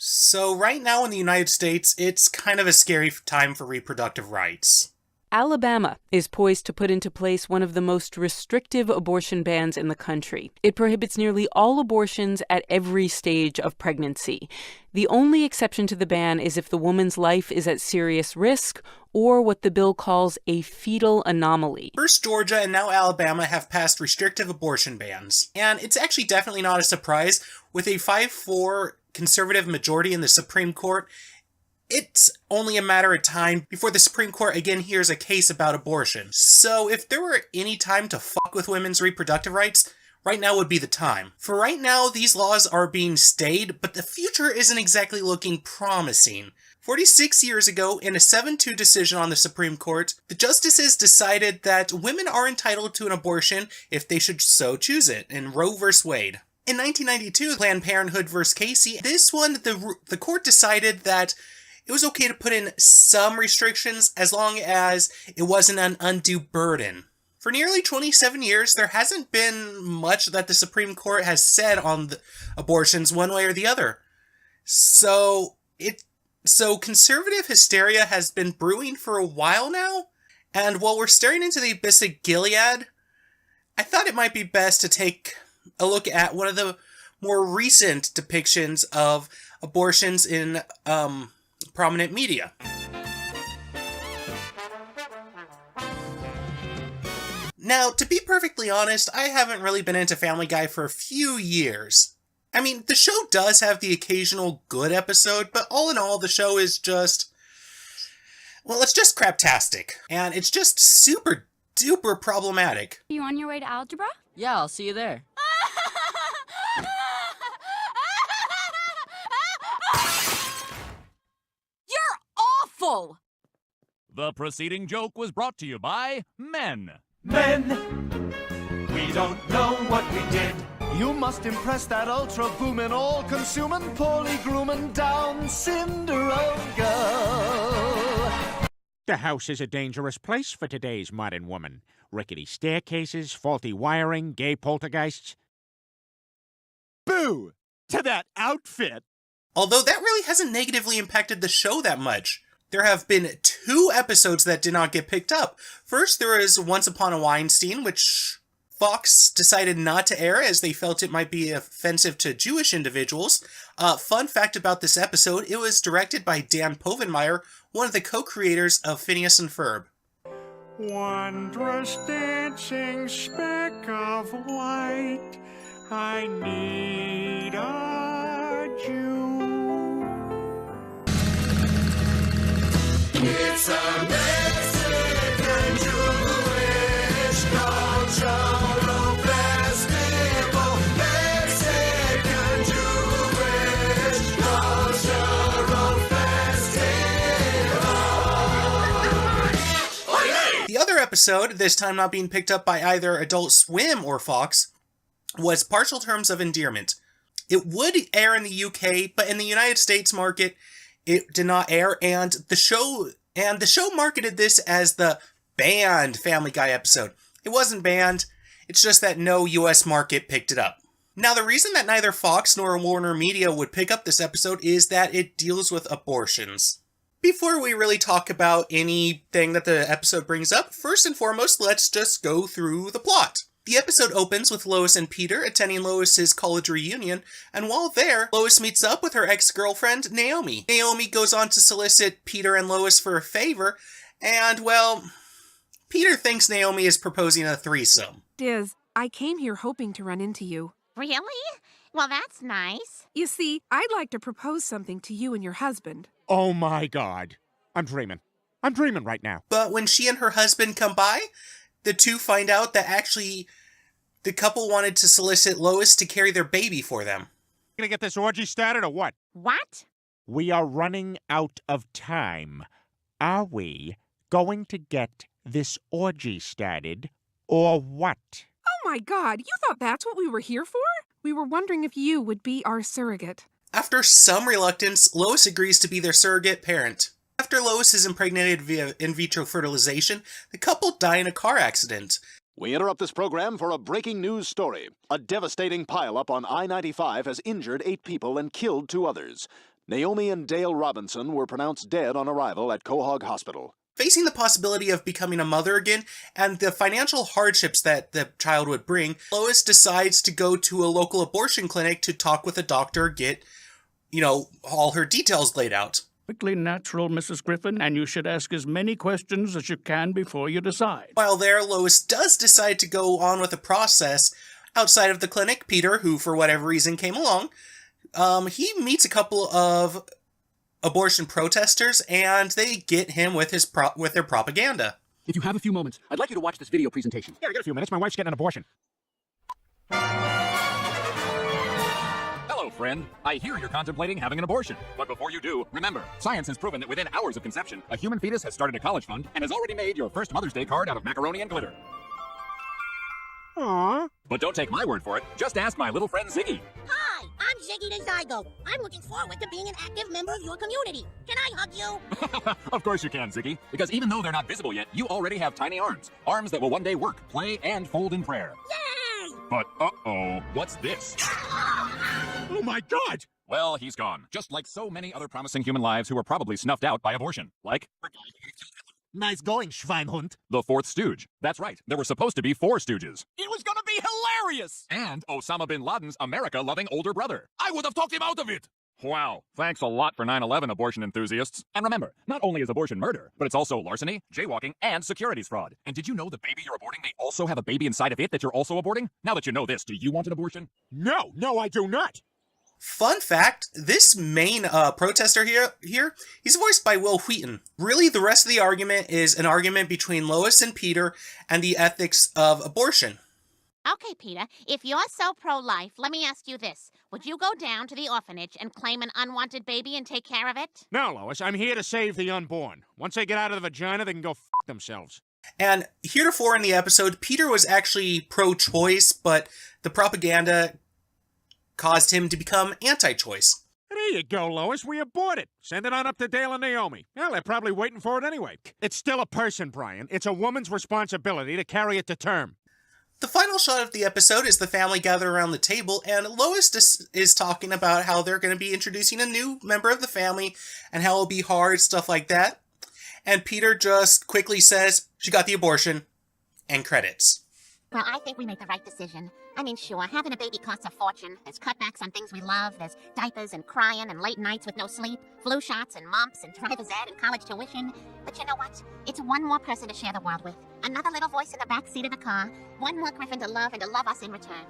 So right now in the United States, it's kind of a scary time for reproductive rights. Alabama is poised to put into place one of the most restrictive abortion bans in the country. It prohibits nearly all abortions at every stage of pregnancy. The only exception to the ban is if the woman's life is at serious risk or what the bill calls a fetal anomaly. First, Georgia and now Alabama have passed restrictive abortion bans. And it's actually definitely not a surprise. With a 5-4 conservative majority in the Supreme Court, it's only a matter of time before the Supreme Court again hears a case about abortion. So if there were any time to fuck with women's reproductive rights, right now would be the time. For right now, these laws are being stayed, but the future isn't exactly looking promising. 46 years ago, in a 7-2 decision on the Supreme Court, the justices decided that women are entitled to an abortion if they should so choose it, in Roe v. Wade. In 1992, Planned Parenthood v. Casey, this one, the court decided that it was okay to put in some restrictions as long as it wasn't an undue burden. For nearly 27 years, there hasn't been much that the Supreme Court has said on abortions one way or the other. So conservative hysteria has been brewing for a while now, and while we're staring into the abyss of Gilead, I thought it might be best to take a look at one of the more recent depictions of abortions in prominent media. Now, to be perfectly honest, I haven't really been into Family Guy for a few years. I mean, the show does have the occasional good episode, but all in all, the show is just, well, it's just craptastic. And it's just super duper problematic. You on your way to algebra? Yeah, I'll see you there. You're awful! The preceding joke was brought to you by men. Men, we don't know what we did. You must impress that ultra-booming, all-consuming, poorly grooming, Down Cinderella girl. The house is a dangerous place for today's modern woman. Rickety staircases, faulty wiring, gay poltergeists. Boo! To that outfit! Although that really hasn't negatively impacted the show that much. There have been 2 episodes that did not get picked up. First, there was Once Upon a Weinstein, which Fox decided not to air as they felt it might be offensive to Jewish individuals. Fun fact about this episode, it was directed by Dan Povenmire, one of the co-creators of Phineas and Ferb. Wondrous dancing speck of white, I need a Jew. It's a Mexican Jewish cultural festival. Mexican Jewish cultural festival. The other episode, this time not being picked up by either Adult Swim or Fox, was Partial Terms of Endearment. It would air in the UK, but in the United States market, it did not air, and the show marketed this as the banned Family Guy episode. It wasn't banned, it's just that no US market picked it up. Now, the reason that neither Fox nor Warner Media would pick up this episode is that it deals with abortions. Before we really talk about anything that the episode brings up, first and foremost, let's just go through the plot. The episode opens with Lois and Peter attending Lois's college reunion, and while there, Lois meets up with her ex-girlfriend, Naomi. Naomi goes on to solicit Peter and Lois for a favor, and, well, Peter thinks Naomi is proposing a threesome. Diz, I came here hoping to run into you. Really? Well, that's nice. You see, I'd like to propose something to you and your husband. Oh my God. I'm dreaming. I'm dreaming right now. But when she and her husband come by, the two find out that actually the couple wanted to solicit Lois to carry their baby for them. Gonna get this orgy started or what? What? We are running out of time. Are we going to get this orgy started or what? Oh my God, you thought that's what we were here for? We were wondering if you would be our surrogate. After some reluctance, Lois agrees to be their surrogate parent. After Lois is impregnated via in vitro fertilization, the couple die in a car accident. We interrupt this program for a breaking news story. A devastating pileup on I-95 has injured 8 people and killed 2 others. Naomi and Dale Robinson were pronounced dead on arrival at Quahog Hospital. Facing the possibility of becoming a mother again and the financial hardships that the child would bring, Lois decides to go to a local abortion clinic to talk with a doctor, get, all her details laid out. Perfectly natural, Mrs. Griffin, and you should ask as many questions as you can before you decide. While there, Lois does decide to go on with the process. Outside of the clinic, Peter, who for whatever reason came along, he meets a couple of abortion protesters, and they get him with their propaganda. If you have a few moments, I'd like you to watch this video presentation. Yeah, I got a few minutes. My wife's getting an abortion. Hello, friend. I hear you're contemplating having an abortion. But before you do, remember, science has proven that within hours of conception, a human fetus has started a college fund and has already made your first Mother's Day card out of macaroni and glitter. Aww. But don't take my word for it. Just ask my little friend Ziggy. Hi, I'm Ziggy the Zygo. I'm looking forward to being an active member of your community. Can I hug you? Of course you can, Ziggy. Because even though they're not visible yet, you already have tiny arms. Arms that will one day work, play, and fold in prayer. Yay! But, uh-oh, what's this? Oh my God! Well, he's gone. Just like so many other promising human lives who were probably snuffed out by abortion. Like... Nice going, Schweinhund. The fourth stooge. That's right. There were supposed to be 4 stooges. It was gonna be hilarious! And Osama bin Laden's America-loving older brother. I would have talked him out of it! Wow. Thanks a lot for 9/11, abortion enthusiasts. And remember, not only is abortion murder, but it's also larceny, jaywalking, and securities fraud. And did you know the baby you're aborting may also have a baby inside of it that you're also aborting? Now that you know this, do you want an abortion? No, I do not. Fun fact, this main protester here, he's voiced by Will Wheaton. Really, the rest of the argument is an argument between Lois and Peter and the ethics of abortion. Okay, Peter, if you're so pro-life, let me ask you this. Would you go down to the orphanage and claim an unwanted baby and take care of it? No, Lois, I'm here to save the unborn. Once they get out of the vagina, they can go f*** themselves. And heretofore in the episode, Peter was actually pro-choice, but the propaganda caused him to become anti-choice. There you go, Lois. We abort it. Send it on up to Dale and Naomi. Well, they're probably waiting for it anyway. It's still a person, Brian. It's a woman's responsibility to carry it to term. The final shot of the episode is the family gathered around the table, and Lois is talking about how they're going to be introducing a new member of the family and how it'll be hard, stuff like that. And Peter just quickly says, she got the abortion, and credits. Well, I think we made the right decision. I mean, sure, having a baby costs a fortune. There's cutbacks on things we love. There's diapers and crying and late nights with no sleep, flu shots and mumps and driver's ed and college tuition. But you know what? It's one more person to share the world with. Another little voice in the back seat of the car. One more Griffin to love and to love us in return.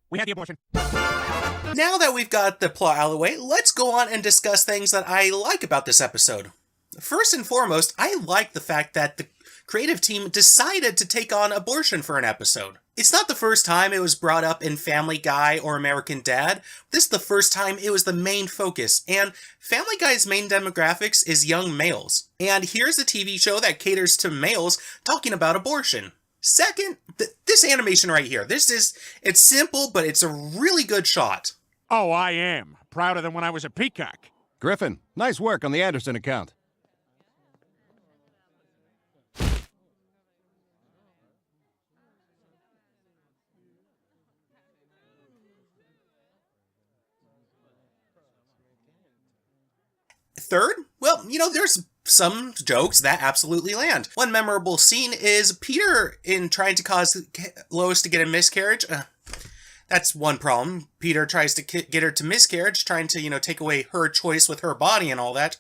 We had the abortion. Now that we've got the plot out of the way, let's go on and discuss things that I like about this episode. First and foremost, I like the fact that the creative team decided to take on abortion for an episode. It's not the first time it was brought up in Family Guy or American Dad. This is the first time it was the main focus, and Family Guy's main demographics is young males. And here's a TV show that caters to males talking about abortion. Second, this animation right here. It's simple, but it's a really good shot. Oh, I am. Prouder than when I was a peacock. Griffin, nice work on the Anderson account. Third, well, there's some jokes that absolutely land. One memorable scene is Peter in trying to cause Lois to get a miscarriage. That's one problem. Peter tries to get her to miscarriage, trying to, take away her choice with her body and all that.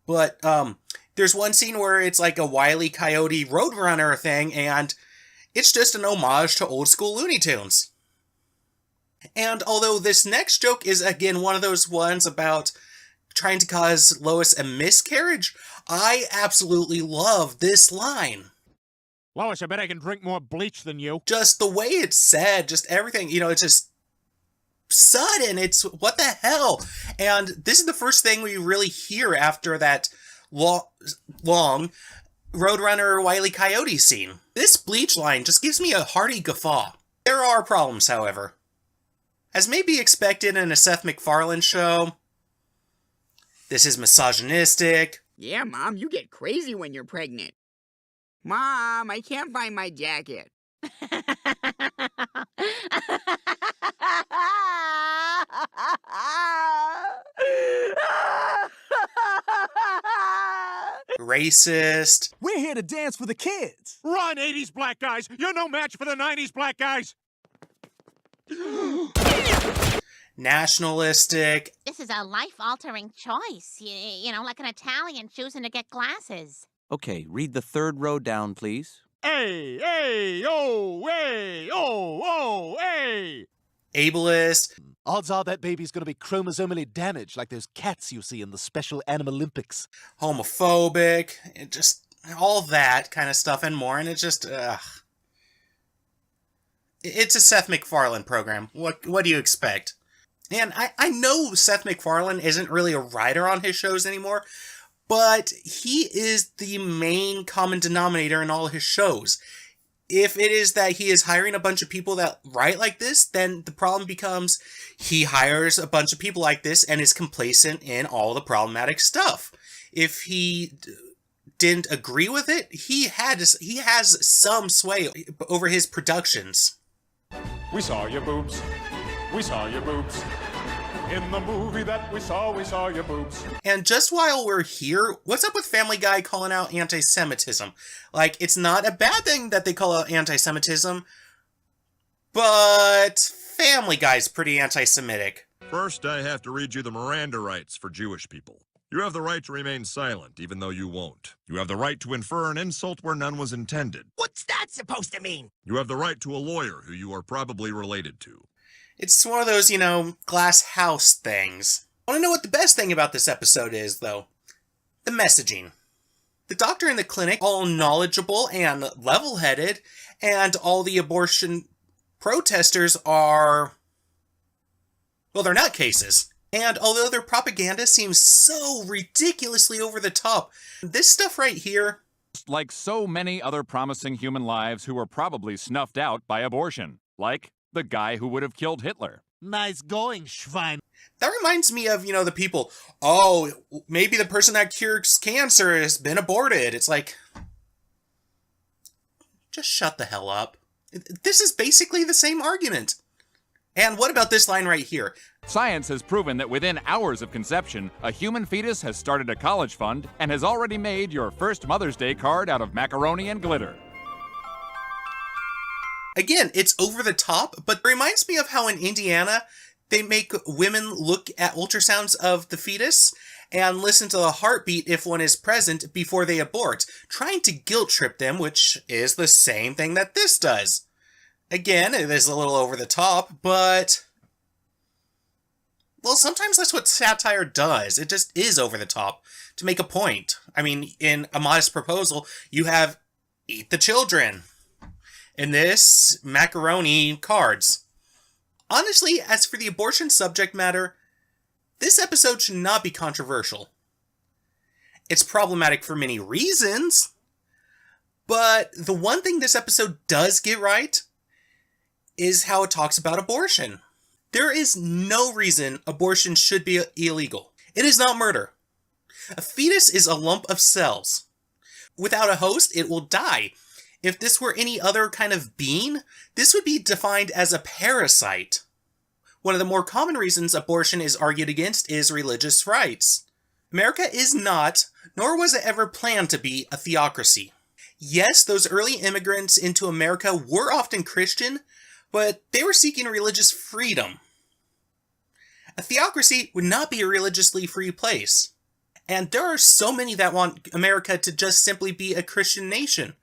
But there's one scene where it's like a Wile E. Coyote Roadrunner thing, and it's just an homage to old school Looney Tunes. And although this next joke is, again, one of those ones about trying to cause Lois a miscarriage, I absolutely love this line. Lois, I bet I can drink more bleach than you. Just the way it's said, just everything, it's just sudden. It's what the hell? And this is the first thing we really hear after that long Roadrunner Wile E. Coyote scene. This bleach line just gives me a hearty guffaw. There are problems, however. As may be expected in a Seth MacFarlane show, this is misogynistic. Yeah, Mom, you get crazy when you're pregnant. Mom, I can't find my jacket. racist. We're here to dance for the kids. Run, 80s black guys! You're no match for the 90s black guys! Nationalistic. This is a life-altering choice. You know, like an Italian choosing to get glasses. Okay, read the third row down, please. Hey, hey, oh, hey, oh, oh, hey! Ableist. Odds are that baby's gonna be chromosomally damaged like those cats you see in the Special Animal Olympics. Homophobic. Just all that kind of stuff and more. And it's just, It's a Seth MacFarlane program. What do you expect? And I know Seth MacFarlane isn't really a writer on his shows anymore, but he is the main common denominator in all his shows. If it is that he is hiring a bunch of people that write like this, then the problem becomes he hires a bunch of people like this and is complacent in all the problematic stuff. If he didn't agree with it, he has some sway over his productions. We saw your boobs. We saw your boobs. In the movie that we saw your boobs. And just while we're here, what's up with Family Guy calling out anti-Semitism? Like, it's not a bad thing that they call out anti-Semitism, but Family Guy's pretty anti-Semitic. First, I have to read you the Miranda rights for Jewish people. You have the right to remain silent, even though you won't. You have the right to infer an insult where none was intended. What's that supposed to mean? You have the right to a lawyer who you are probably related to. It's one of those, glass house things. I want to know what the best thing about this episode is, though. The messaging. The doctor in the clinic, all knowledgeable and level-headed, and all the abortion protesters are... well, they're nutcases. And although their propaganda seems so ridiculously over the top, this stuff right here... like so many other promising human lives who were probably snuffed out by abortion. Like the guy who would have killed Hitler. Nice going, Schwein. That reminds me of, the people, oh, maybe the person that cures cancer has been aborted. It's like, just shut the hell up. This is basically the same argument. And what about this line right here? Science has proven that within hours of conception, a human fetus has started a college fund and has already made your first Mother's Day card out of macaroni and glitter. Again, it's over the top, but it reminds me of how in Indiana, they make women look at ultrasounds of the fetus and listen to the heartbeat if one is present before they abort, trying to guilt trip them, which is the same thing that this does. Again, it is a little over the top, but... well, sometimes that's what satire does. It just is over the top to make a point. I mean, in A Modest Proposal, you have Eat the Children. In this, macaroni cards. Honestly, as for the abortion subject matter, this episode should not be controversial. It's problematic for many reasons, but the one thing this episode does get right is how it talks about abortion. There is no reason abortion should be illegal. It is not murder. A fetus is a lump of cells. Without a host, it will die. If this were any other kind of being, this would be defined as a parasite. One of the more common reasons abortion is argued against is religious rights. America is not, nor was it ever planned to be, a theocracy. Yes, those early immigrants into America were often Christian, but they were seeking religious freedom. A theocracy would not be a religiously free place. And there are so many that want America to just simply be a Christian nation.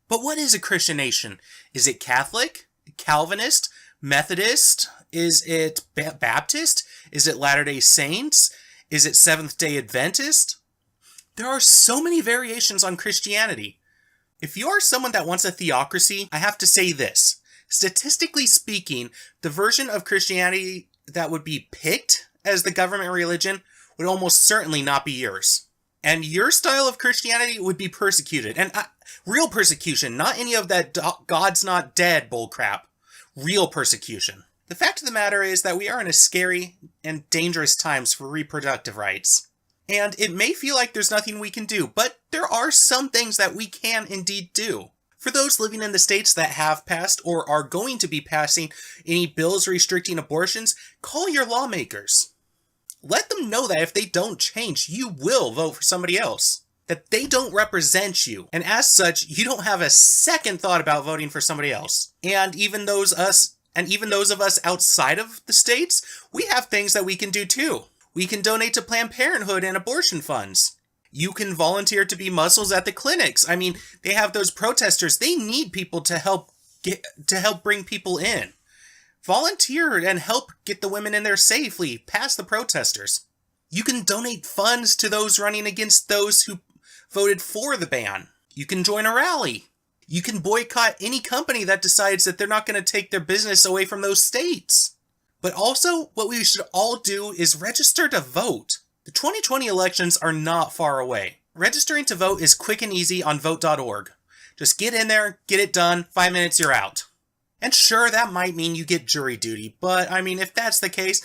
But what is a Christian nation? Is it Catholic? Calvinist? Methodist? Is it Baptist? Is it Latter-day Saints? Is it Seventh-day Adventist? There are so many variations on Christianity. If you are someone that wants a theocracy, I have to say this. Statistically speaking, the version of Christianity that would be picked as the government religion would almost certainly not be yours. And your style of Christianity would be persecuted. And real persecution, not any of that God's not dead bullcrap. Real persecution. The fact of the matter is that we are in a scary and dangerous times for reproductive rights. And it may feel like there's nothing we can do, but there are some things that we can indeed do. For those living in the states that have passed or are going to be passing any bills restricting abortions, call your lawmakers. Let them know that if they don't change, you will vote for somebody else. that they don't represent you, and as such, you don't have a second thought about voting for somebody else. And even those of us outside of the states, we have things that we can do too. We can donate to Planned Parenthood and abortion funds. You can volunteer to be muscles at the clinics. I mean, they have those protesters. They need people to help bring people in. Volunteer and help get the women in there safely past the protesters. You can donate funds to those running against those who voted for the ban. You can join a rally. You can boycott any company that decides that they're not going to take their business away from those states. But also, what we should all do is register to vote. The 2020 elections are not far away. Registering to vote is quick and easy on vote.org. Just get in there, get it done, 5 minutes, you're out. And sure, that might mean you get jury duty, but I mean, if that's the case,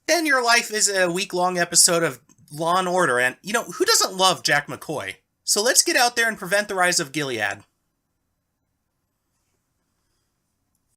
then your life is a week-long episode of Law & Order, and, who doesn't love Jack McCoy? So let's get out there and prevent the rise of Gilead.